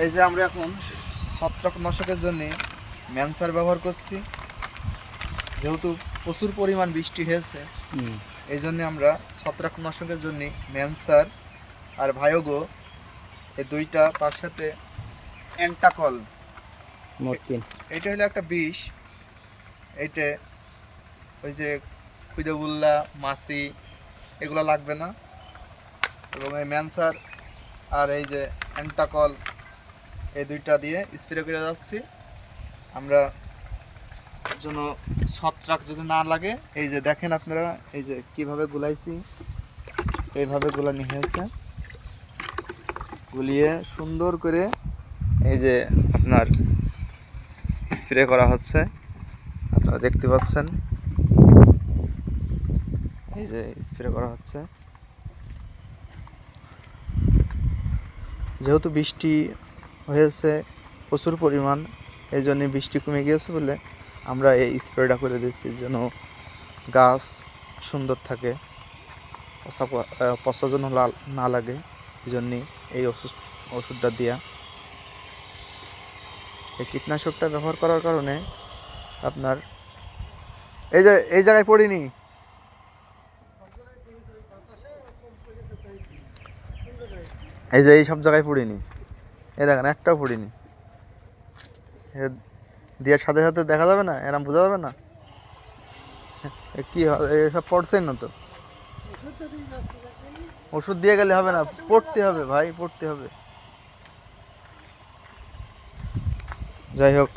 এই যে আমরা এখন ছত্রাকনাশকের জন্য ম্যানসার ব্যবহার করছি। যেহেতু প্রচুর পরিমাণ বৃষ্টি হয়েছে, এই জন্য আমরা ছত্রাকনাশকের জন্য ম্যানসার আর ভায়োগো এই দুইটা, তার সাথে অ্যান্টাকল, এটা হলো একটা বিষ। এইটা ওই যে খুদেবুল্লা, মাছি এগুলো লাগবে না। এবং এই ম্যানসার আর এই যে অ্যান্টাকল এই দুইটা দিয়ে স্প্রে করে যাচ্ছি আমরা, যেন ছত্রাক যদি না লাগে। এই যে দেখেন আপনারা, এই যে কিভাবে গুলাইছি, এইভাবে গুলানি হয়েছে। গুলিয়ে সুন্দর করে এই যে আপনার স্প্রে করা হচ্ছে, আপনারা দেখতে পাচ্ছেন। এই যে স্প্রে করা হচ্ছে। যেহেতু বৃষ্টি হয়েছে প্রচুর পরিমাণ, এই জন্য বৃষ্টি কমে গিয়েছে বলে আমরা এই স্প্রেটা করে দিচ্ছি, যেন গাছ সুন্দর থাকে, পচা যেন না লাগে। এই জন্যে এই ওষুধটা দেওয়া। এই কীটনাশকটা ব্যবহার করার কারণে আপনার এই জায়গায় পড়িনি, এই যে এই সব জায়গায় পড়িনি, এই দেখেন একটাও পড়িনি। দেওয়ার সাথে সাথে দেখা যাবে না, এরম বোঝা যাবে না কি এসব পড়ছেন না তো। ওষুধ দিয়ে গেলে হবে না, পড়তে হবে ভাই, পড়তে হবে। যাই হোক।